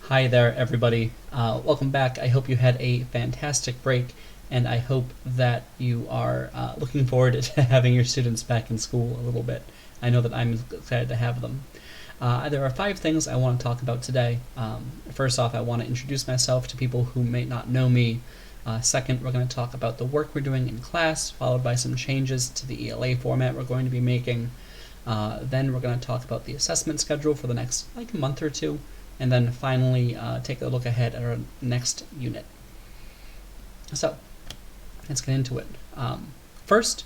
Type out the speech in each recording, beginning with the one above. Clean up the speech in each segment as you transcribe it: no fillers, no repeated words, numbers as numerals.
Hi there, everybody. Welcome back. I hope you had a fantastic break, and I hope that you are looking forward to having your students back in school a little bit. I know that I'm excited to have them. There are 5 things I want to talk about today. First off, I want to introduce myself to people who may not know me. Second, we're going to talk about the work we're doing in class, followed by some changes to the ELA format we're going to be making. Then we're going to talk about the assessment schedule for the next month or two, and then finally take a look ahead at our next unit. So let's get into it. First,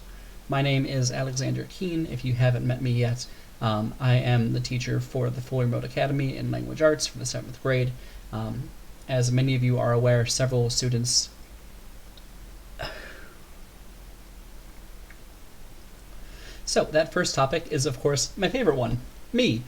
my name is Alexander Keene. If you haven't met me yet, I am the teacher for the Fully Remote Academy in Language Arts for the 7th grade. As many of you are aware, several students So that first topic is, of course, my favorite one, me.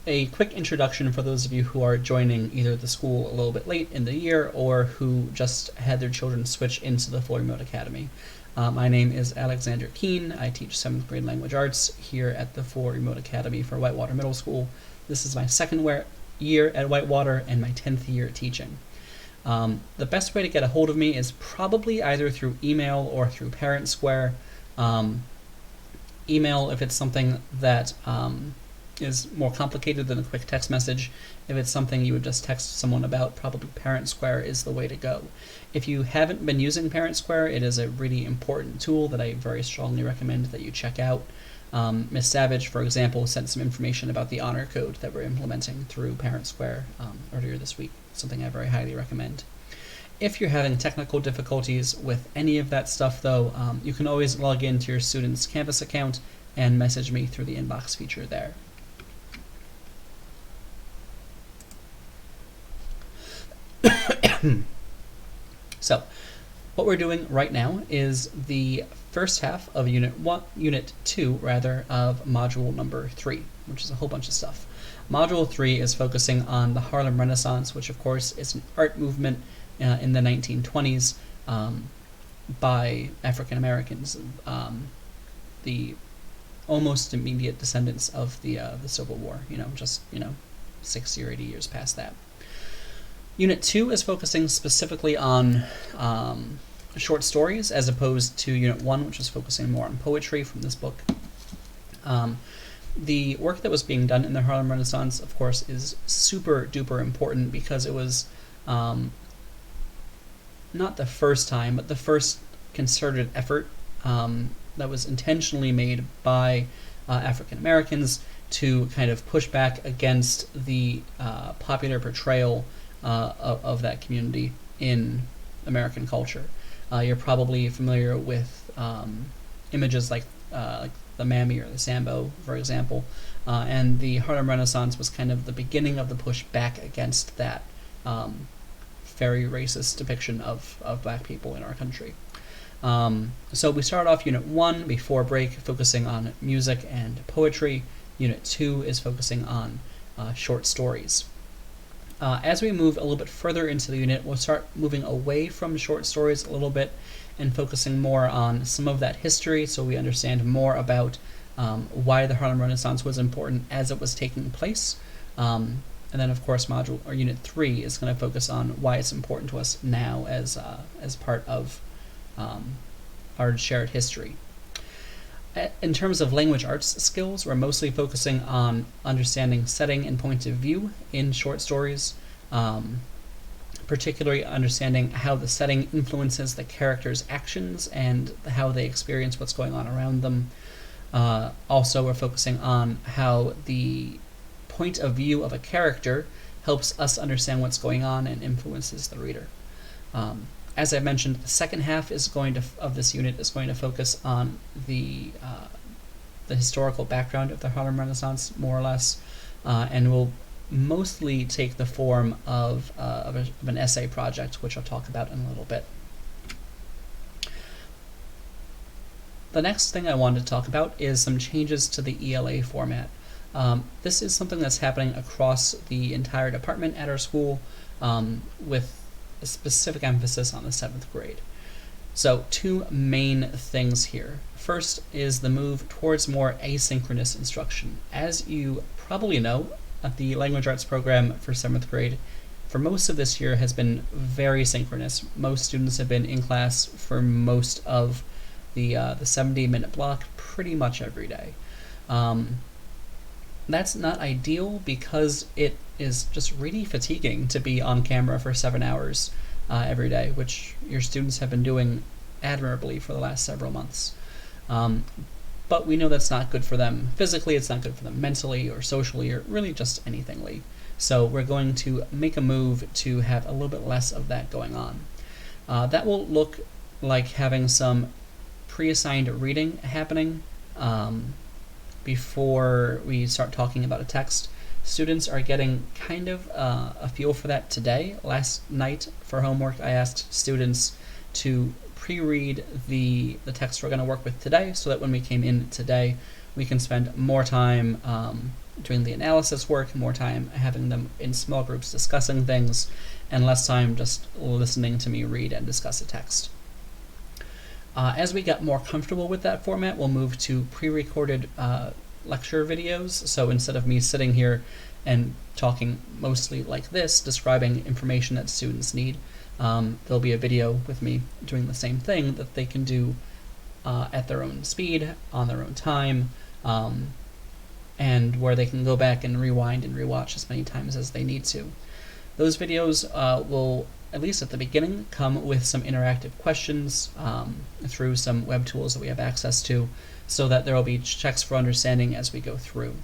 A quick introduction for those of you who are joining either the school a little bit late in the year or who just had their children switch into the Fully Remote Academy. My name is Alexander Keene. I teach 7th grade language arts here at the Fully Remote Academy for Whitewater Middle School. This is my 2nd year at Whitewater and my 10th year teaching. The best way to get a hold of me is probably either through email or through Parent Square. Email if it's something that is more complicated than a quick text message. If it's something you would just text someone about, probably Parent Square is the way to go. If you haven't been using Parent Square, it is a really important tool that I very strongly recommend that you check out. Ms. Savage, for example, sent some information about the honor code that we're implementing through Parent Square earlier this week, something I very highly recommend. If you're having technical difficulties with any of that stuff, though, you can always log into your student's Canvas account and message me through the inbox feature there. So, what we're doing right now is the first half of Unit 2 of Module number 3, which is a whole bunch of stuff. Module 3 is focusing on the Harlem Renaissance, which of course is an art movement in the 1920s by African Americans, the almost immediate descendants of the Civil War. Just 60 or 80 years past that. Unit 2 is focusing specifically on short stories, as opposed to Unit 1, which is focusing more on poetry from this book. The work that was being done in the Harlem Renaissance, of course, is super duper important because it was not the first time, but the first concerted effort that was intentionally made by African Americans to kind of push back against the popular portrayal of that community in American culture. You're probably familiar with images like the Mammy or the Sambo, for example, and the Harlem Renaissance was kind of the beginning of the push back against that very racist depiction of black people in our country. So we start off Unit 1 before break focusing on music and poetry. Unit 2 is focusing on short stories. As we move a little bit further into the unit, we'll start moving away from short stories a little bit and focusing more on some of that history so we understand more about why the Harlem Renaissance was important as it was taking place. And then, of course, Unit 3 is going to focus on why it's important to us now as part of our shared history. In terms of language arts skills, we're mostly focusing on understanding setting and point of view in short stories, particularly understanding how the setting influences the characters' actions and how they experience what's going on around them. Also, we're focusing on how the point of view of a character helps us understand what's going on and influences the reader. As I mentioned, the second half of this unit is going to focus on the historical background of the Harlem Renaissance, more or less, and will mostly take the form of an essay project, which I'll talk about in a little bit. The next thing I wanted to talk about is some changes to the ELA format. This is something that's happening across the entire department at our school, with a specific emphasis on the 7th grade. So 2 main things here. First is the move towards more asynchronous instruction. As you probably know, the language arts program for 7th grade for most of this year has been very synchronous. Most students have been in class for most of the 70-minute block pretty much every day. That's not ideal because it is just really fatiguing to be on camera for 7 hours every day, which your students have been doing admirably for the last several months. But we know that's not good for them physically, it's not good for them mentally or socially or really just anythingly. So we're going to make a move to have a little bit less of that going on. That will look like having some pre-assigned reading happening before we start talking about a text. Students are getting kind of a feel for that today. Last night for homework, I asked students to pre-read the text we're going to work with today so that when we came in today, we can spend more time doing the analysis work, more time having them in small groups discussing things, and less time just listening to me read and discuss a text. As we get more comfortable with that format, we'll move to pre-recorded lecture videos. So instead of me sitting here and talking mostly like this, describing information that students need, there'll be a video with me doing the same thing that they can do at their own speed, on their own time, and where they can go back and rewind and rewatch as many times as they need to. Those videos will, at least at the beginning, come with some interactive questions through some web tools that we have access to, so that there will be checks for understanding as we go through.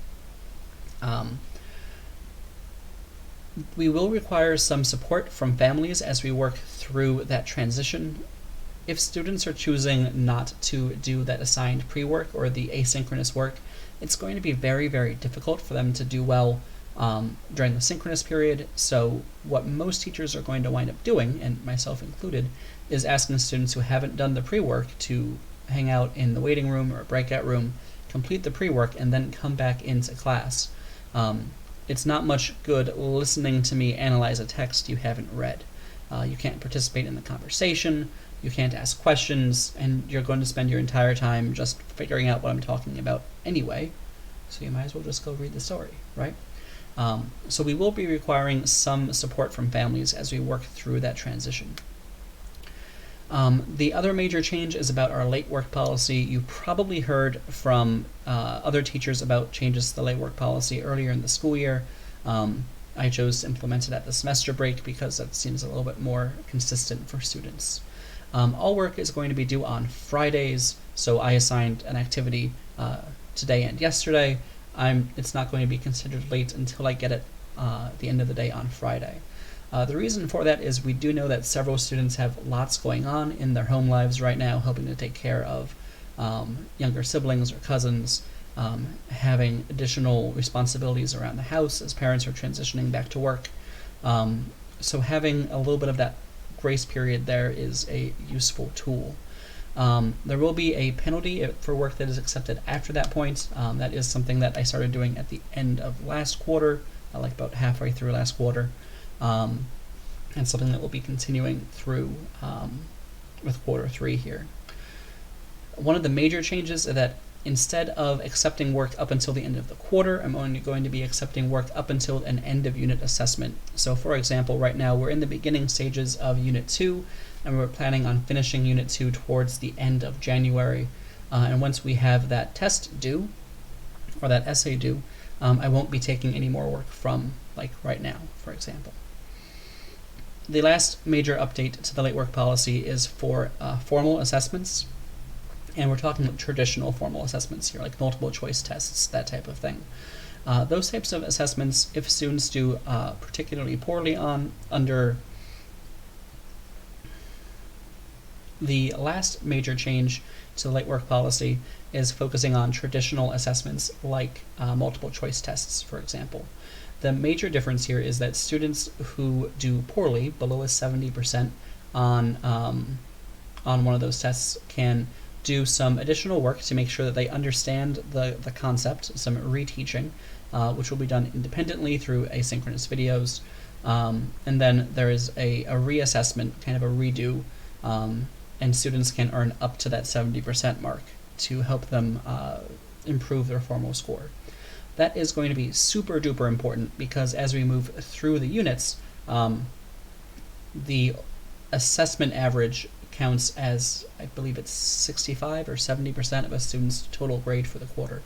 We will require some support from families as we work through that transition. If students are choosing not to do that assigned pre-work or the asynchronous work, it's going to be very, very difficult for them to do well during the synchronous period. So what most teachers are going to wind up doing, and myself included, is asking students who haven't done the pre-work to hang out in the waiting room or breakout room, complete the pre-work, and then come back into class. It's not much good listening to me analyze a text you haven't read. You can't participate in the conversation, you can't ask questions, and you're going to spend your entire time just figuring out what I'm talking about anyway, so you might as well just go read the story, right? So we will be requiring some support from families as we work through that transition. The other major change is about our late work policy. You probably heard from other teachers about changes to the late work policy earlier in the school year. I chose to implement it at the semester break because that seems a little bit more consistent for students. All work is going to be due on Fridays, so I assigned an activity today and yesterday. It's not going to be considered late until I get it at the end of the day on Friday. The reason for that is we do know that several students have lots going on in their home lives right now, helping to take care of younger siblings or cousins, having additional responsibilities around the house as parents are transitioning back to work. So having a little bit of that grace period there is a useful tool. There will be a penalty for work that is accepted after that point. That is something that I started doing at the end of last quarter, like about halfway through last quarter, and something that will be continuing through with quarter 3 here. One of the major changes is that instead of accepting work up until the end of the quarter, I'm only going to be accepting work up until an end of unit assessment. So for example, right now we're in the beginning stages of Unit 2, and we're planning on finishing Unit 2 towards the end of January. And once we have that test due, or that essay due, I won't be taking any more work from, like, right now, for example. The last major update to the late work policy is for formal assessments. And we're talking about traditional formal assessments here, like multiple choice tests, that type of thing. Those types of assessments, if students do particularly poorly under the last major change to the late work policy is focusing on traditional assessments like multiple choice tests, for example. The major difference here is that students who do poorly, below a 70% on one of those tests, can do some additional work to make sure that they understand the concept, some reteaching, which will be done independently through asynchronous videos. And then there is a reassessment, kind of a redo, and students can earn up to that 70% mark to help them improve their formal score. that is going to be super duper important, because as we move through the units, the assessment average counts as, I believe it's 65 or 70% of a student's total grade for the quarter.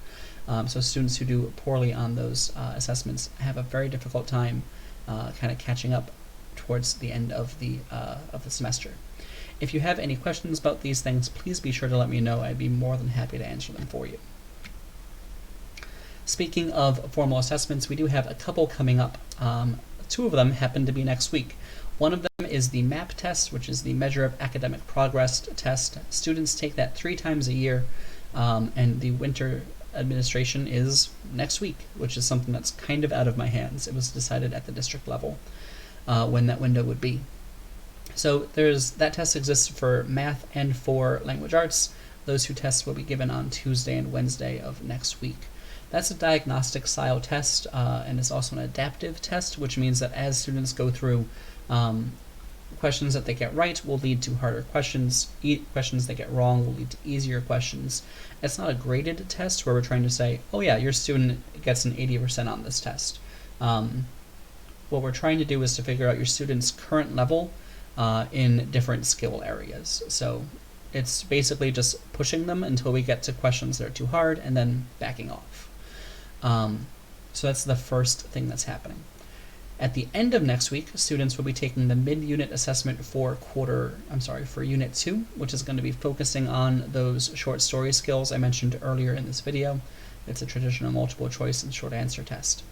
So students who do poorly on those assessments have a very difficult time kind of catching up towards the end of the semester. If you have any questions about these things, please be sure to let me know. I'd be more than happy to answer them for you. Speaking of formal assessments, we do have a couple coming up. Two of them happen to be next week. One of them is the MAP test, which is the Measure of Academic Progress test. Students take that 3 times a year, and the winter administration is next week, which is something that's kind of out of my hands. It was decided at the district level when that window would be. So that test exists for math and for language arts. Those 2 tests will be given on Tuesday and Wednesday of next week. That's a diagnostic style test, and it's also an adaptive test, which means that as students go through, questions that they get right will lead to harder questions. Questions they get wrong will lead to easier questions. It's not a graded test where we're trying to say, oh yeah, your student gets an 80% on this test. What we're trying to do is to figure out your student's current level in different skill areas. So it's basically just pushing them until we get to questions that are too hard and then backing off. So that's the first thing that's happening. At the end of next week, students will be taking the mid-unit assessment for Unit 2, which is going to be focusing on those short story skills I mentioned earlier in this video. It's a traditional multiple choice and short answer test.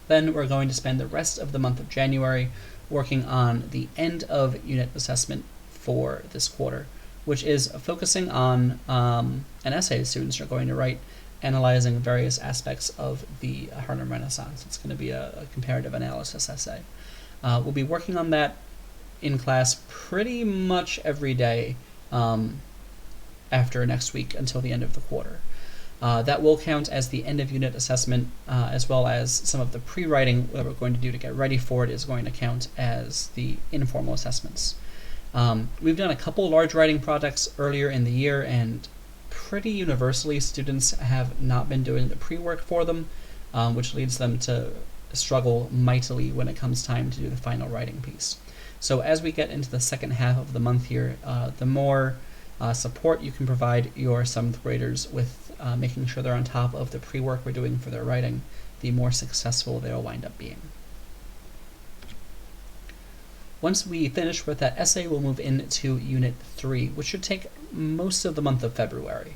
Then we're going to spend the rest of the month of January working on the end of unit assessment for this quarter, which is focusing on an essay students are going to write analyzing various aspects of the Harlem Renaissance. It's going to be a comparative analysis essay. We'll be working on that in class pretty much every day after next week until the end of the quarter. That will count as the end of unit assessment, as well as some of the pre-writing that we're going to do to get ready for it is going to count as the informal assessments. We've done a couple large writing projects earlier in the year, and pretty universally students have not been doing the pre-work for them, which leads them to struggle mightily when it comes time to do the final writing piece. So as we get into the second half of the month here, the more support you can provide your 7th graders with making sure they're on top of the pre-work we're doing for their writing, the more successful they'll wind up being. Once we finish with that essay, we'll move into Unit 3, which should take most of the month of February.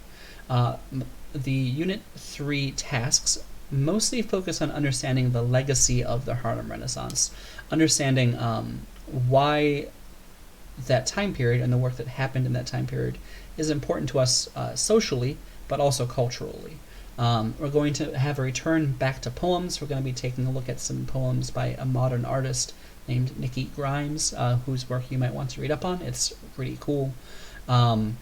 The Unit 3 tasks mostly focus on understanding the legacy of the Harlem Renaissance, understanding why that time period and the work that happened in that time period is important to us socially, but also culturally. We're going to have a return back to poems. We're going to be taking a look at some poems by a modern artist named Nikki Grimes, whose work you might want to read up on. It's pretty cool. And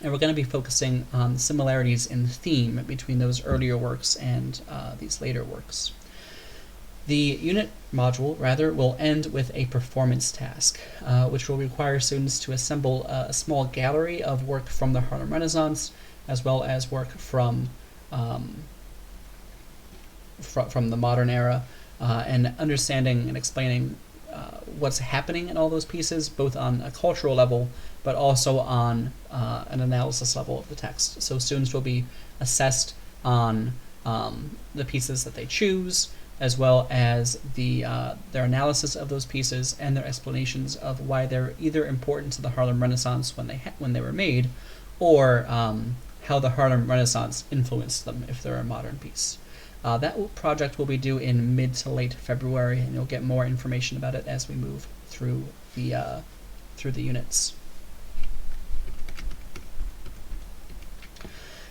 we're going to be focusing on similarities in theme between those earlier works and these later works. The unit module, will end with a performance task, which will require students to assemble a small gallery of work from the Harlem Renaissance, as well as work from the modern era, and understanding and explaining what's happening in all those pieces, both on a cultural level, but also on an analysis level of the text. So students will be assessed on the pieces that they choose, as well as their analysis of those pieces and their explanations of why they're either important to the Harlem Renaissance when they were made, or how the Harlem Renaissance influenced them if they're a modern piece. That project will be due in mid to late February, and you'll get more information about it as we move through the units.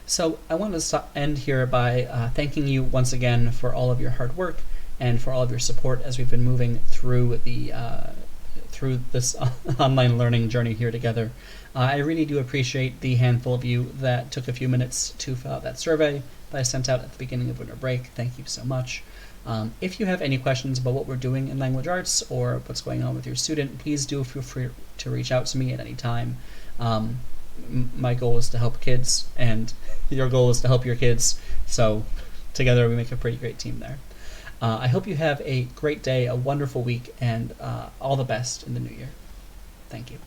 So I want to end here by thanking you once again for all of your hard work and for all of your support as we've been moving through this online learning journey here together. I really do appreciate the handful of you that took a few minutes to fill out that survey that I sent out at the beginning of winter break. Thank you so much. If you have any questions about what we're doing in language arts or what's going on with your student, please do feel free to reach out to me at any time. My goal is to help kids, and your goal is to help your kids, so together we make a pretty great team there. I hope you have a great day, a wonderful week, and all the best in the new year. Thank you.